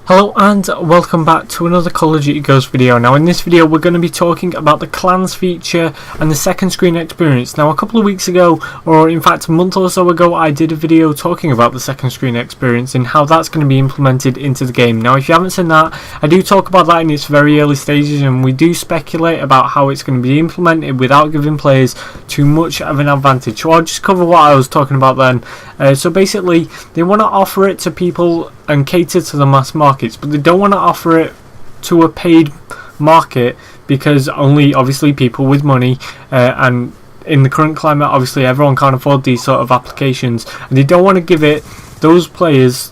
Hello and welcome back to another Call of Duty Ghosts video. Now in this video we're going to be talking about the clans feature and the second screen experience. Now a couple of weeks ago, or in fact a month or so ago, I did a video talking about the second screen experience and how that's going to be implemented into the game. Now if you haven't seen that, I do talk about that in its very early stages, and we do speculate about how it's going to be implemented without giving players too much of an advantage. So I'll just cover what I was talking about then. So basically they want to offer it to people and cater to the mass markets, but they don't want to offer it to a paid market because only obviously people with money and in the current climate obviously everyone can't afford these sort of applications, and they don't want to give it those players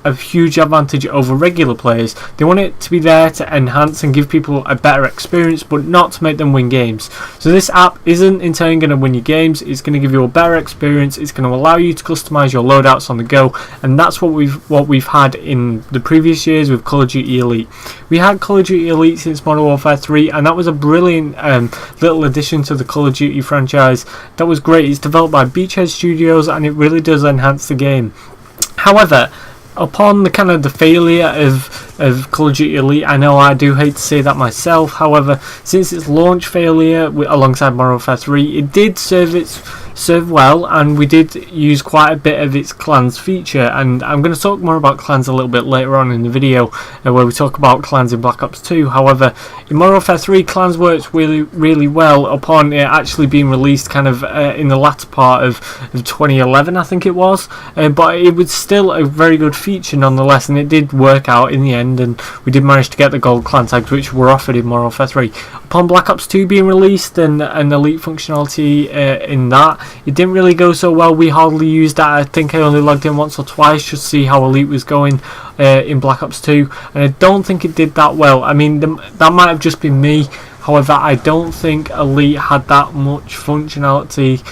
a huge advantage over regular players. They want it to be there to enhance and give people a better experience, but not to make them win games. So this app isn't in turn going to win you games. It's going to give you a better experience. It's going to allow you to customize your loadouts on the go, and that's what we've had in the previous years with Call of Duty Elite. We had Call of Duty Elite since Modern Warfare 3, and that was a brilliant little addition to the Call of Duty franchise. That was great. It's developed by Beachhead Studios, and it really does enhance the game. However, upon the failure of Call of Duty Elite, I know I do hate to say that myself, however, since its launch failure alongside Modern Warfare 3, it did serve well, and we did use quite a bit of its clans feature, and I'm going to talk more about clans a little bit later on in the video where we talk about clans in Black Ops 2. However, in Modern Warfare 3, clans worked really well upon it actually being released in the latter part of 2011, I think it was, but it was still a very good feature nonetheless, and it did work out in the end, and we did manage to get the gold clan tags which were offered in Modern Warfare 3. Upon Black Ops 2 being released and Elite functionality in that, it didn't really go so well. We hardly used that. I think I only logged in once or twice just to see how Elite was going in Black Ops 2, and I don't think it did that well. I mean, that might have just been me. However, I don't think Elite had that much functionality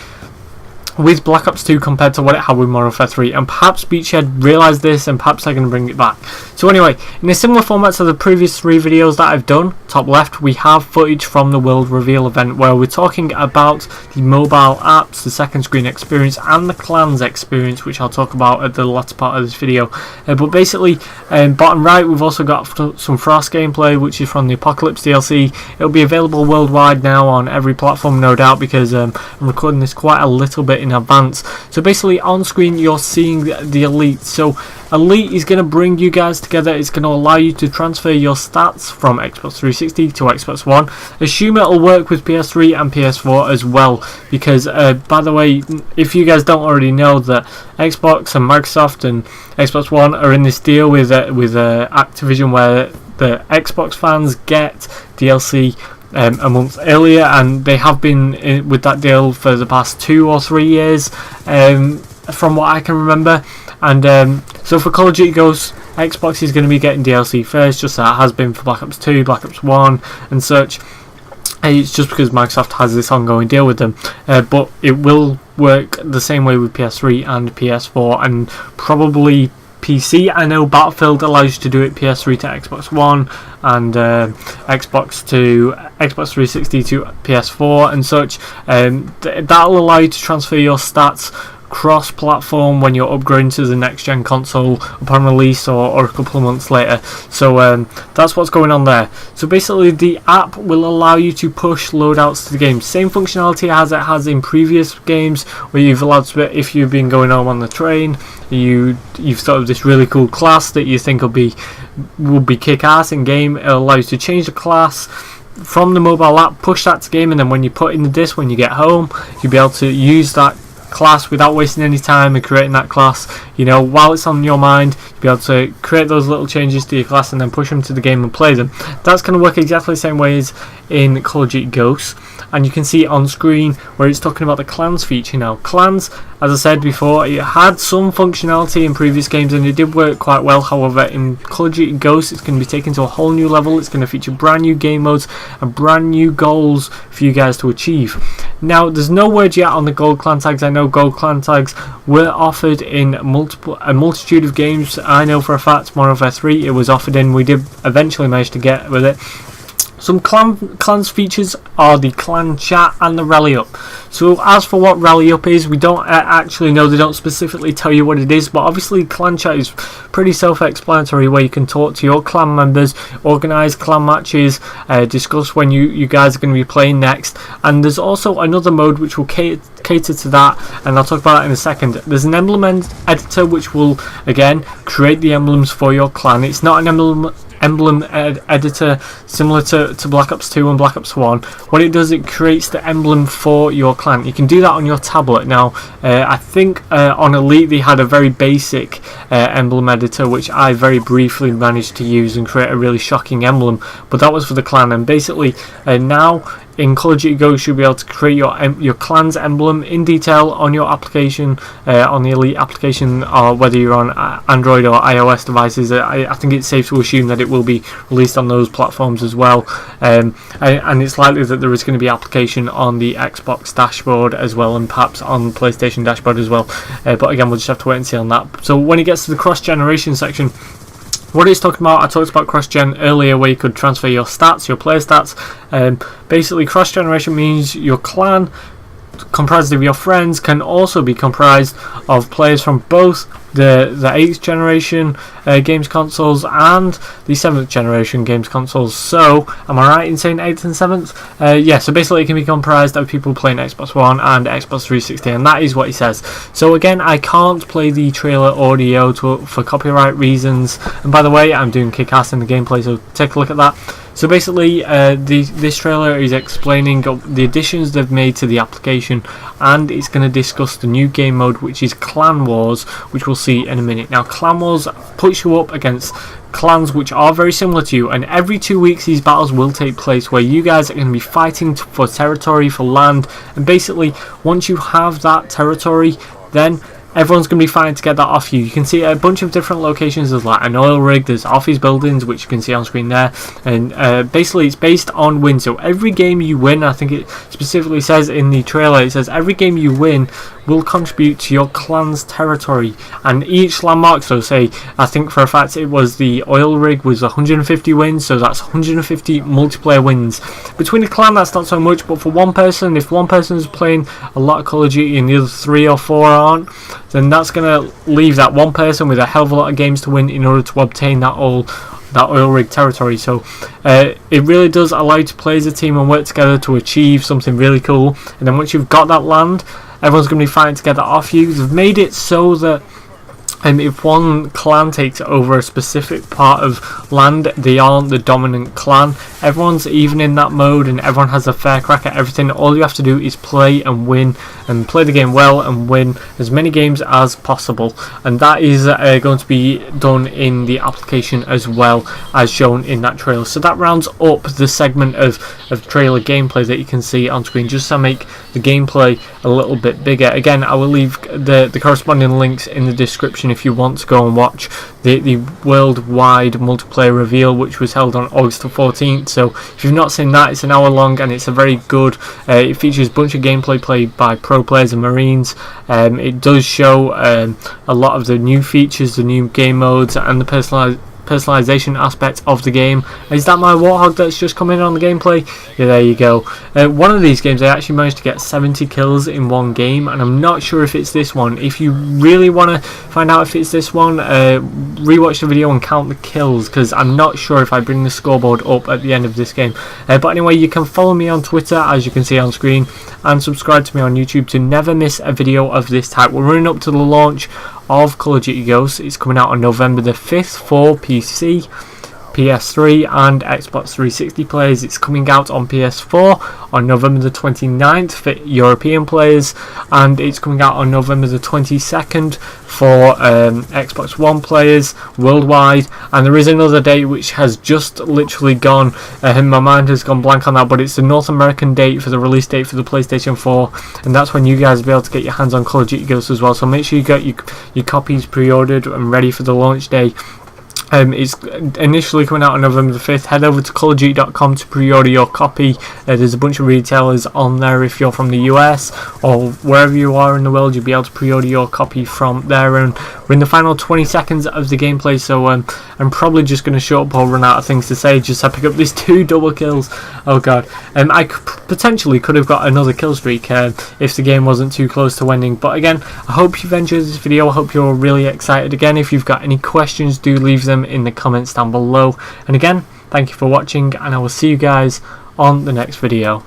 with Black Ops 2 compared to what it had with Modern Warfare 3, and perhaps Beachhead realised this and perhaps they're going to bring it back. So anyway, in a similar format to the previous 3 videos that I've done, top left we have footage from the World Reveal event where we're talking about the mobile apps, the second screen experience and the clans experience, which I'll talk about at the latter part of this video. But basically, bottom right we've also got some Frost gameplay, which is from the Apocalypse DLC. It'll be available worldwide now on every platform, no doubt, because I'm recording this quite a little bit in advance. So basically on screen you're seeing the Elite. So Elite is going to bring you guys together. It's going to allow you to transfer your stats from Xbox 360 to Xbox One. Assume it'll work with PS3 and PS4 as well, because by the way, if you guys don't already know, that Xbox and Microsoft and Xbox One are in this deal with Activision where the Xbox fans get DLC a month earlier, and they have been with that deal for the past 2 or 3 years from what I can remember. And so for Call of Duty Ghosts, Xbox is going to be getting DLC first, just as it has been for Black Ops 2, Black Ops 1 and such. It's just because Microsoft has this ongoing deal with them, but it will work the same way with PS3 and PS4 and probably PC. I know Battlefield allows you to do it PS3 to Xbox One and Xbox 360 to PS4 and such. That'll allow you to transfer your stats cross-platform when you're upgrading to the next-gen console upon release or a couple of months later. So that's what's going on there. So basically the app will allow you to push loadouts to the game. Same functionality as it has in previous games, where you've allowed to, if you've been going home on the train, you've thought of this really cool class that you think will be kick-ass in game. It'll allow you to change the class from the mobile app, push that to game, and then when you put in the disc when you get home, you'll be able to use that class without wasting any time in creating that class. While it's on your mind, you'll be able to create those little changes to your class and then push them to the game and play them. That's going to work exactly the same way as in Call of Duty Ghosts, and you can see on screen where it's talking about the clans feature now. Clans, as I said before, it had some functionality in previous games and it did work quite well. However, in Call of Duty Ghosts, it's going to be taken to a whole new level. It's going to feature brand new game modes and brand new goals for you guys to achieve. Now, there's no word yet on the gold clan tags. I know gold clan tags were offered in a multitude of games. I know for a fact Modern Warfare 3 it was offered in. We did eventually manage to get with it. Some clans features are the clan chat and the rally up. So as for what rally up is, we don't actually know. They don't specifically tell you what it is, but obviously clan chat is pretty self-explanatory, where you can talk to your clan members, organise clan matches, discuss when you guys are going to be playing next. And there's also another mode which will cater to that, and I'll talk about that in a second. There's an emblem editor which will again create the emblems for your clan. It's not an emblem editor similar to Black Ops 2 and Black Ops 1. What it does, it creates the emblem for your clan. You can do that on your tablet. Now I think on Elite they had a very basic emblem editor which I very briefly managed to use and create a really shocking emblem, but that was for the clan. And basically now in Call of Duty Ghosts you'll be able to create your clan's emblem in detail on your application, on the Elite application, or whether you're on Android or iOS devices. I think it's safe to assume that it will be released on those platforms as well, and it's likely that there is going to be application on the Xbox dashboard as well, and perhaps on PlayStation dashboard as well, but again we'll just have to wait and see on that. So when it gets to the cross-generation section, what it's talking about, I talked about cross-gen earlier, where you could transfer your stats, your player stats. Basically, cross-generation means your clan, comprised of your friends, can also be comprised of players from both the 8th generation games consoles and the 7th generation games consoles. So, am I right in saying 8th and 7th? Yeah, so basically it can be comprised of people playing Xbox One and Xbox 360, and that is what he says. So again, I can't play the trailer audio for copyright reasons, and by the way, I'm doing kick-ass in the gameplay, so take a look at that. So basically, this trailer is explaining the additions they've made to the application, and it's going to discuss the new game mode, which is Clan Wars, which we'll see in a minute. Now, Clan Wars puts you up against clans which are very similar to you, and every 2 weeks these battles will take place, where you guys are going to be fighting for territory, for land, and basically once you have that territory, then everyone's going to be fighting to get that off you. You can see a bunch of different locations. There's like an oil rig, there's office buildings, which you can see on screen there, and basically it's based on win. So every game you win, I think it specifically says in the trailer, it says every game you win will contribute to your clan's territory, and each landmark, so say I think for a fact it was the oil rig was 150 wins, so that's 150 multiplayer wins. Between a clan that's not so much, but for one person, if one person is playing a lot of Call of Duty and the other 3 or 4 aren't, then that's going to leave that one person with a hell of a lot of games to win in order to obtain that oil rig territory. So it really does allow you to play as a team and work together to achieve something really cool. And then once you've got that land, everyone's going to be fighting to get that off you. They've made it so that if one clan takes over a specific part of land, they aren't the dominant clan. Everyone's even in that mode, and everyone has a fair crack at everything. All you have to do is play and win, and play the game well and win as many games as possible. And that is going to be done in the application as well, as shown in that trailer. So that rounds up the segment of trailer gameplay that you can see on screen, just to make the gameplay a little bit bigger. Again, I will leave the corresponding links in the description if you want to go and watch the worldwide multiplayer reveal, which was held on August the 14th. So if you've not seen that, it's an hour long, and it's a very good, it features a bunch of gameplay played by pro players and marines. It does show a lot of the new features, the new game modes, and the personalization aspect of the game. Is that my Warthog that's just come in on the gameplay? Yeah, there you go. One of these games I actually managed to get 70 kills in one game, and I'm not sure if it's this one. If you really want to find out if it's this one, rewatch the video and count the kills, because I'm not sure if I bring the scoreboard up at the end of this game. But anyway, you can follow me on Twitter, as you can see on screen, and subscribe to me on YouTube to never miss a video of this type. We're running up to the launch of Call of Duty Ghosts. It's coming out on November the 5th for PC, PS3 and Xbox 360 players. It's coming out on PS4 on November the 29th for European players, and it's coming out on November the 22nd for Xbox One players worldwide. And there is another date which has just literally gone, my mind has gone blank on that, but it's the North American date for the release date for the PlayStation 4, and that's when you guys will be able to get your hands on Call of Duty Ghosts as well. So make sure you get your copies pre-ordered and ready for the launch day. It's initially coming out on November the 5th. Head over to callofduty.com to pre-order your copy. There's a bunch of retailers on there. If you're from the US or wherever you are in the world, you'll be able to pre-order your copy from there. And we're in the final 20 seconds of the gameplay, so I'm probably just going to shut up or run out of things to say. Just to pick up these 2 double kills. Oh god. I potentially could have got another kill streak if the game wasn't too close to ending. But again, I hope you've enjoyed this video. I hope you're really excited. Again, if you've got any questions, do leave them in the comments down below. And again, thank you for watching, and I will see you guys on the next video.